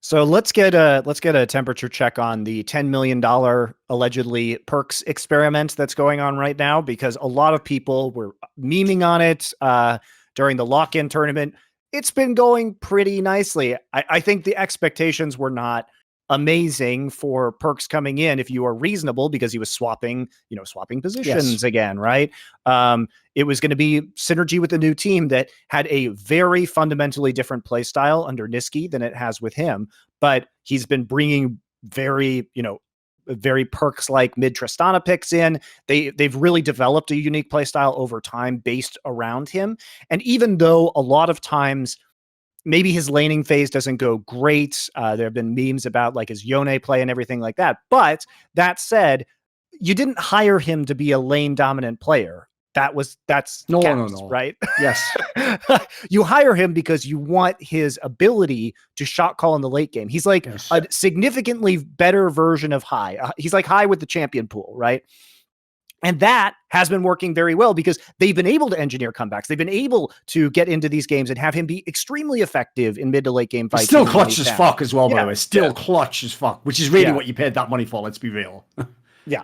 So let's get a temperature check on the $10 million allegedly Perkz experiment that's going on right now, because a lot of people were memeing on it during the lock-in tournament. It's been going pretty nicely. I think the expectations were not amazing for Perkz coming in if you are reasonable, because he was swapping positions again, right? It was going to be synergy with the new team that had a very fundamentally different play style under Niski than it has with him. But he's been bringing very Perkz-like mid Tristana picks in. They've really developed a unique play style over time based around him. And even though a lot of times maybe his laning phase doesn't go great, there have been memes about like his Yone play and everything like that. But that said, you didn't hire him to be a lane dominant player. That's no, right? Yes. You hire him because you want his ability to shot call in the late game. He's like a significantly better version of High. He's like High with the champion pool, right? And that has been working very well because they've been able to engineer comebacks. They've been able to get into these games and have him be extremely effective in mid to late game fights. Still clutch as fuck as well, by the way. Still clutch as fuck, which is really what you paid that money for. Let's be real. Yeah.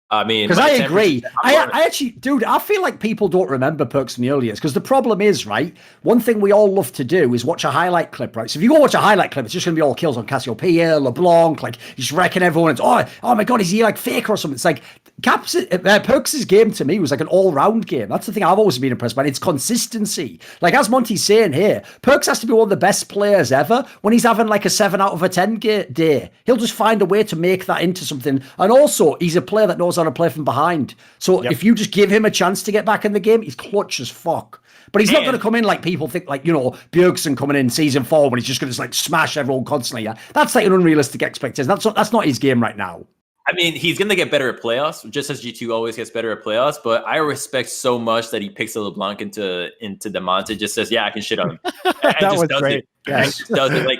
I mean, because I agree. I actually, dude, I feel like people don't remember Perkz from the early years, because the problem is, right, one thing we all love to do is watch a highlight clip, right? So if you go watch a highlight clip, it's just going to be all kills on Cassiopeia, LeBlanc, like he's wrecking everyone. It's, oh my God, is he like Faker or something? It's like Perkz' game to me was like an all-round game. That's the thing I've always been impressed by. It's consistency. Like as Monty's saying here, Perkz has to be one of the best players ever. When he's having like a 7 out of a 10 day, he'll just find a way to make that into something. And also, he's a player that knows how to play from behind. So if you just give him a chance to get back in the game, he's clutch as fuck. But he's not going to come in like people think, like, Bjergsen coming in season 4 when he's just going to like smash everyone constantly. Yeah, that's like an unrealistic expectation. That's not his game right now. I mean, he's going to get better at playoffs, just as G2 always gets better at playoffs. But I respect so much that he picks a LeBlanc into Demante, just says, yeah, I can shit on him. And that was great. Yes. Does it. Like,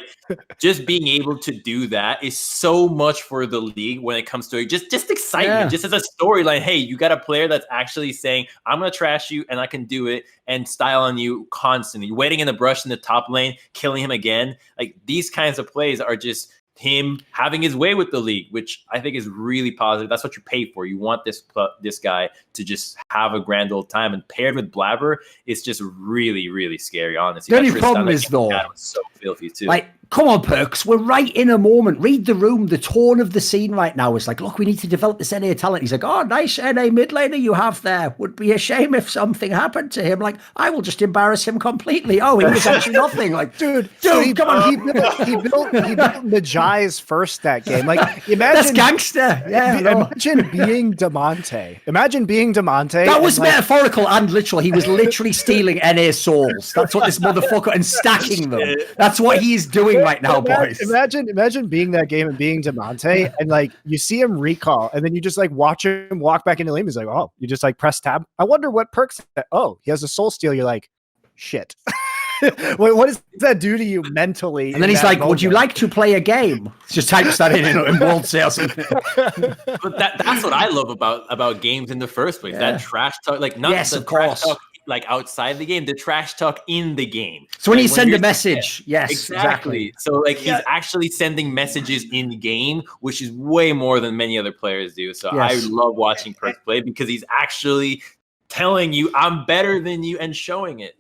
just being able to do that is so much for the league when it comes to it. Just excitement, just as a storyline. Hey, you got a player that's actually saying, I'm going to trash you and I can do it, and style on you constantly. Waiting in the brush in the top lane, killing him again. Like, these kinds of plays are just him having his way with the league, which I think is really positive. That's what you pay for. You want this guy to just have a grand old time, and paired with Blabber, it's just really, really scary, honestly. The only problem is, though, so filthy too. Like, come on, Perkz, we're right in a moment. Read the room. The tone of the scene right now is like, look, we need to develop this NA talent. He's like, oh, nice NA mid laner you have there. Would be a shame if something happened to him. Like, I will just embarrass him completely. Oh, he was actually nothing. Like, dude, come on. He built Najai's first that game. Like, imagine that's gangster. Yeah, imagine being Demante. That was metaphorical and literal. He was literally stealing NA souls. That's what this motherfucker, and stacking them. That's what he's doing right now, boys. Imagine being that game and being Demante, and like you see him recall, and then you just like watch him walk back into lane. He's like, oh, you just like press tab. I wonder what Perkz. Oh, he has a soul steal. You're like, shit. What does that do to you mentally? And then he's like, moment? Would you like to play a game? Just types that in World Sales. But that's what I love about games in the first place. That trash talk, like not the trash talk like outside the game, the trash talk in the game. So when you send a message, exactly. So like he's actually sending messages in the game, which is way more than many other players do. So I love watching Perkz play, because he's actually telling you, I'm better than you, and showing it.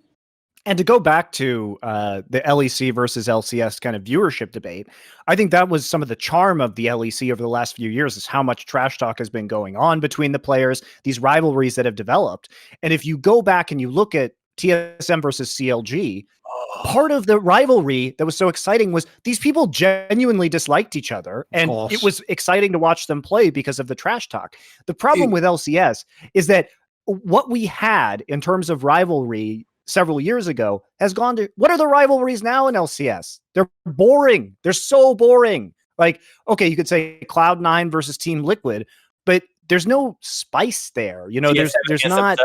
And to go back to the LEC versus LCS kind of viewership debate, I think that was some of the charm of the LEC over the last few years, is how much trash talk has been going on between the players, these rivalries that have developed. And if you go back and you look at TSM versus CLG, part of the rivalry that was so exciting was these people genuinely disliked each other, and it was exciting to watch them play because of the trash talk. The problem with LCS is that what we had in terms of rivalry several years ago has gone to, what are the rivalries now in LCS? They're boring. They're so boring. Like, okay, you could say Cloud9 versus Team Liquid, but there's no spice there. There's not.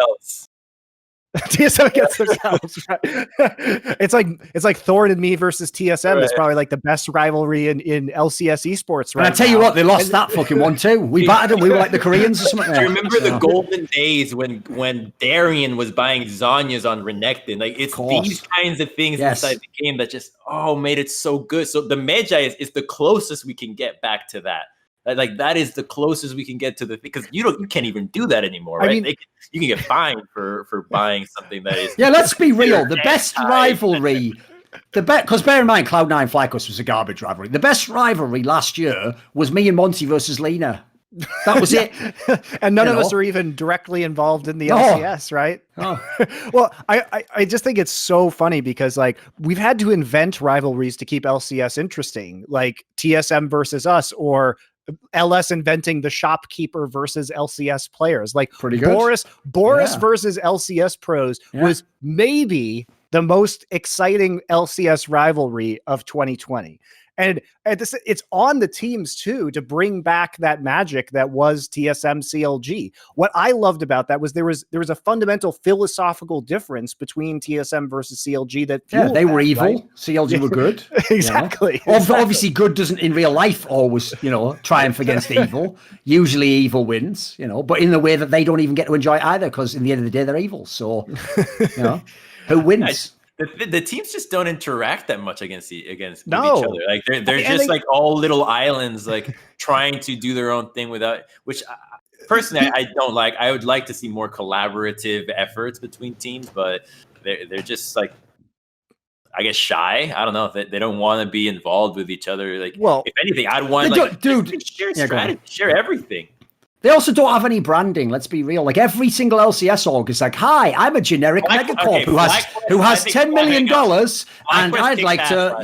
TSM against themselves, right? It's like Thorin and me versus TSM Right. is probably like the best rivalry in LCS esports, right? And I tell you what, they lost that fucking one too. We battered them. We were like the Koreans or something. Do you remember the golden days when Darian was buying Zanyas on Renekton? Like, it's these kinds of things inside the game that just made it so good. So the Magi is the closest we can get back to that. Like, that is the closest we can get to the, because you can't even do that anymore, right? I mean, you can get fined for buying something that is. Yeah, let's be real. The best rivalry, because bear in mind, Cloud9 FlyQuest was a garbage rivalry. The best rivalry last year was me and Monty versus Lena. That was it. And none of us are even directly involved in the LCS, right? Oh. Well, I just think it's so funny because, like, we've had to invent rivalries to keep LCS interesting, like TSM versus us, or LS inventing the shopkeeper versus LCS players. Like, pretty good. Boris versus LCS pros was maybe the most exciting LCS rivalry of 2020. And it's on the teams too to bring back that magic that was TSM CLG. What I loved about that was there was a fundamental philosophical difference between TSM versus CLG that they were evil, right? CLG were good. Exactly. Obviously, good doesn't in real life always, triumph against evil. Usually, evil wins, but in the way that they don't even get to enjoy it either, because in the end of the day, they're evil. So, who wins? The teams just don't interact that much against each other. Like, they're just like all little islands, like trying to do their own thing without. Which personally, I don't like. I would like to see more collaborative efforts between teams, but they're just like, I guess, shy. I don't know if they don't want to be involved with each other. Like, well, if anything, I'd want share strategy, share everything. They also don't have any branding. Let's be real. Like, every single LCS org is like, "Hi, I'm a generic megacorp who has $10 million, and I'd like to,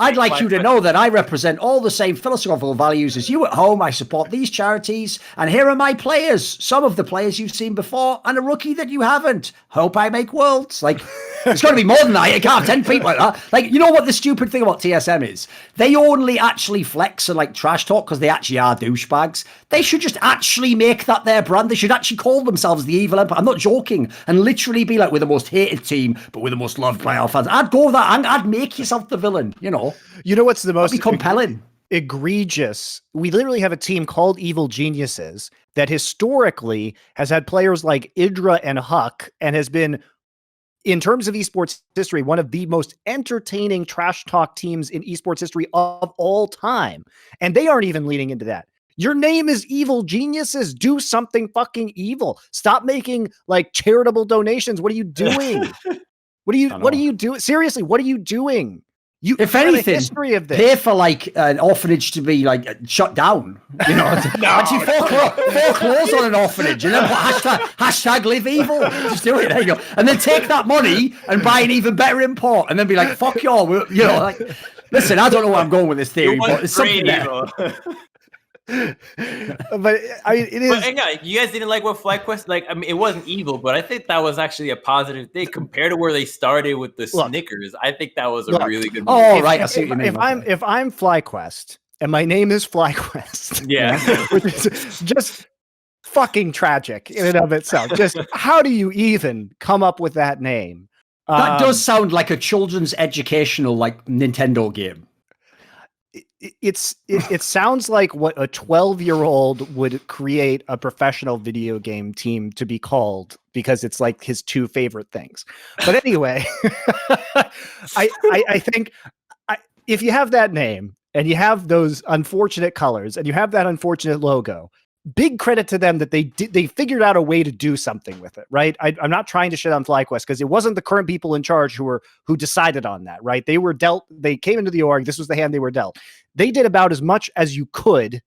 I'd like you to know that I represent all the same philosophical values as you at home. I support these charities, and here are my players. Some of the players you've seen before, and a rookie that you haven't. Hope I make worlds." Like, it's got to be more than that. You can't have 10 people like that. Like, you know what the stupid thing about TSM is? They only actually flex and like trash talk because they actually are douchebags. They should just actually make that their brand. They should actually call themselves the Evil Empire. I'm not joking. And literally be like, we're the most hated team, but we're the most loved by our fans. I'd go with that. I'd make yourself the villain, You know what's the most compelling? Egregious. We literally have a team called Evil Geniuses that historically has had players like Idra and Huck, and has been, in terms of esports history, one of the most entertaining trash talk teams in esports history of all time. And they aren't even leaning into that. Your name is Evil Geniuses. Do something fucking evil. Stop making like charitable donations. What are you doing? What are you doing? Seriously, what are you doing? If anything, history of this. Pay for like an orphanage to be like shut down. Actually foreclose on an orphanage and then hashtag live evil. Just do it. There you go. And then take that money and buy an even better import, and then be like, fuck y'all. Like, listen, I don't know where I'm going with this theory, but it's something there. But I mean, it is. But hang on, you guys didn't like what FlyQuest? Like, I mean, it wasn't evil, but I think that was actually a positive thing compared to where they started with the Snickers. I think that was a really good. Oh, right. I see what you mean. If I'm FlyQuest and my name is FlyQuest, which is just fucking tragic in and of itself. Just how do you even come up with that name? That does sound like a children's educational like Nintendo game. It sounds like what a 12-year-old would create a professional video game team to be called, because it's like his two favorite things. But anyway, I think if you have that name and you have those unfortunate colors and you have that unfortunate logo, big credit to them that they figured out a way to do something with it, right? I'm not trying to shit on FlyQuest because it wasn't the current people in charge who decided on that, right? They came into the org. This was the hand they were dealt. They did about as much as you could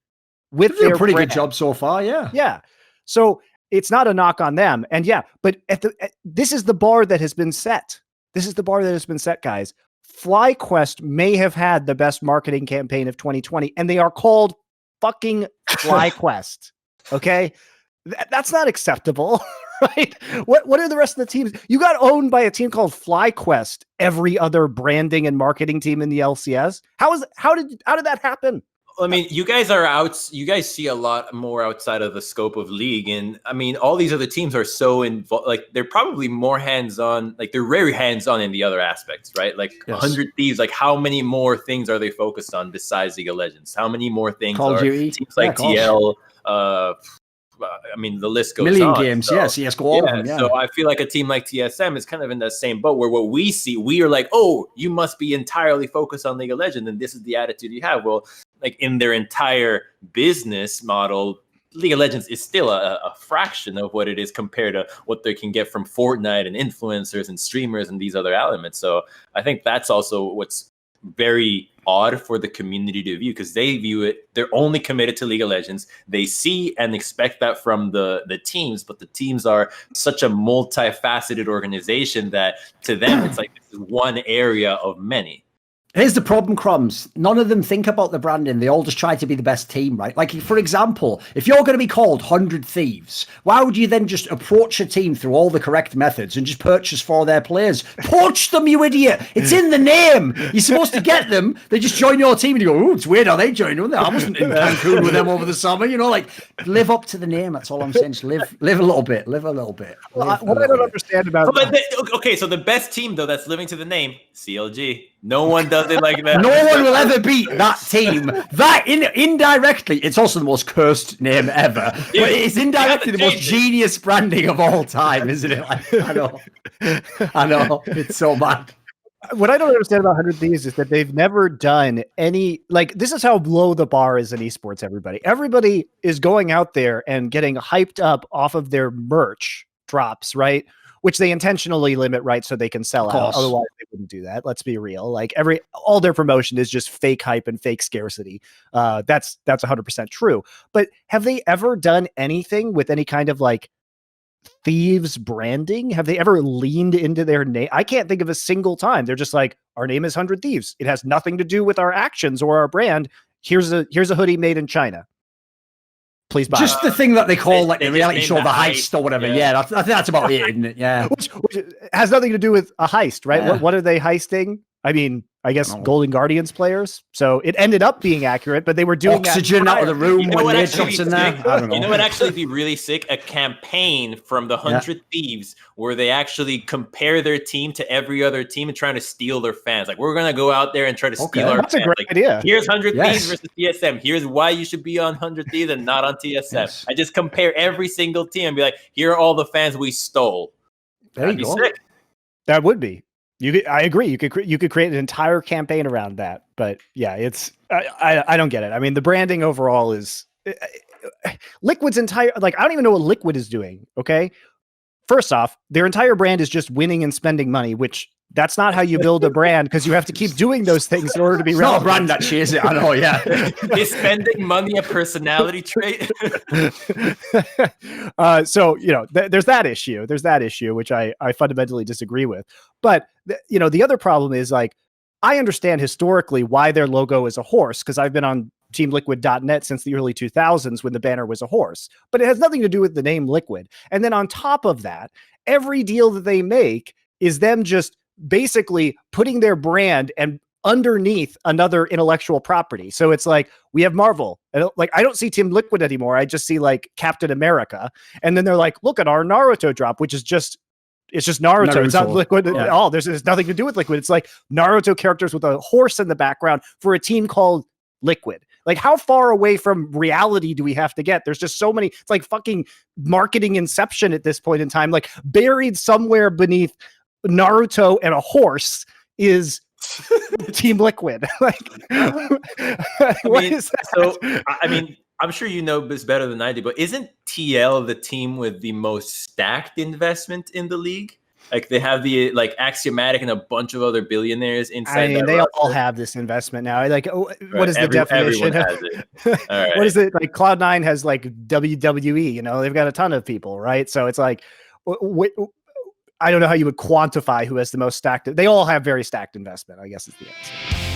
with their pretty brand. Good job so far, yeah. Yeah. So it's not a knock on them. And but this is the bar that has been set. This is the bar that has been set, guys. FlyQuest may have had the best marketing campaign of 2020, and they are called fucking FlyQuest. Okay? That's not acceptable, right? What are the rest of the teams? You got owned by a team called FlyQuest, every other branding and marketing team in the LCS. How did that happen? I mean, you guys are out. You guys see a lot more outside of the scope of league, and I mean, all these other teams are so involved. Like, they're probably more hands-on. Like, they're very hands-on in the other aspects, right? Like, 100 Thieves. Like, how many more things are they focused on besides League of Legends? How many more things Call are Duty. teams like TL? I mean, the list goes on. Million games, so, CS:GO, all of them, yeah. So I feel like a team like TSM is kind of in the same boat where what we see, we are like, oh, you must be entirely focused on League of Legends, and this is the attitude you have. Well, like in their entire business model, League of Legends is still a fraction of what it is compared to what they can get from Fortnite and influencers and streamers and these other elements. So I think that's also what's very odd for the community to view, because they view it, they're only committed to League of Legends. They see and expect that from the teams, but the teams are such a multifaceted organization that to them it's like this is one area of many. Here's the problem, Crumbs. None of them think about the branding. They all just try to be the best team, right? Like, for example, if you're going to be called 100 Thieves, why would you then just approach a team through all the correct methods and just purchase for their players? Poach them, you idiot! It's in the name! You're supposed to get them. They just join your team and you go, ooh, it's weird how they joined. I wasn't in Cancun with them over the summer. You know, like, live up to the name. That's all I'm saying. Just live a little bit. Live a little bit. What I don't understand about okay, so the best team, though, that's living to the name, CLG. No one does it like that. No one will ever beat that team. That indirectly, it's also the most cursed name ever. Yeah, but it's indirectly the most genius branding of all time, isn't it? Like, I know. It's so bad. What I don't understand about 100 Thieves is that they've never done any, like, this is how low the bar is in esports, everybody is going out there and getting hyped up off of their merch drops, right? Which they intentionally limit, right? So they can sell out. Otherwise they wouldn't do that. Let's be real. Like, all their promotion is just fake hype and fake scarcity. That's 100% true. But have they ever done anything with any kind of like Thieves branding? Have they ever leaned into their name? I can't think of a single time. They're just like, our name is 100 Thieves. It has nothing to do with our actions or our brand. Here's a hoodie made in China. Please buy just the thing that they call like the reality show, the heist or whatever. Yeah, I think that's about it, isn't it? Yeah, which has nothing to do with a heist, right? Yeah. What are they heisting? I mean, I guess Golden Guardians players. So it ended up being accurate, but they were doing oxygen out of the room when they jumped in there. I don't know. You know what actually be really sick? A campaign from the 100 Thieves where they actually compare their team to every other team and trying to steal their fans. Like, we're gonna go out there and try to steal our That's fans. a great idea. Here's 100 Thieves versus TSM. Here's why you should be on 100 Thieves and not on TSM. Yes. I just compare every single team and be like, here are all the fans we stole. There you go. Sick. That would be. I agree. You could create an entire campaign around that. But yeah, it's I don't get it. I mean, the branding overall is Liquid's entire, like, I don't even know what Liquid is doing. Okay. First off, their entire brand is just winning and spending money, which that's not how you build a brand, because you have to keep doing those things in order to be relevant. Not a brand, actually, is it? I know, yeah. Is spending money a personality trait? So, you know, there's that issue. There's that issue, which I fundamentally disagree with. But, you know, the other problem is, like, I understand historically why their logo is a horse, because I've been on teamliquid.net since the early 2000s when the banner was a horse, but it has nothing to do with the name Liquid. And then on top of that, every deal that they make is them just basically putting their brand and underneath another intellectual property. So it's like, we have Marvel, and like, I don't see Team Liquid anymore. I just see like Captain America. And then they're like, look at our Naruto drop, which is just, it's just Naruto. It's not Liquid at all. There's nothing to do with Liquid. It's like Naruto characters with a horse in the background for a team called Liquid. Like, how far away from reality do we have to get? There's just so many, it's like fucking marketing inception at this point in time. Like, buried somewhere beneath Naruto and a horse is Team Liquid. Like, what is that? So, I mean, I'm sure you know this better than I do, but isn't TL the team with the most stacked investment in the league? Like, they have the, like, Axiomatic and a bunch of other billionaires inside. I mean, they all have this investment now. Like, what is the definition? Right. What is it? Like, Cloud9 has like WWE, you know, they've got a ton of people, right? So it's like, I don't know how you would quantify who has the most stacked. They all have very stacked investment, I guess is the answer.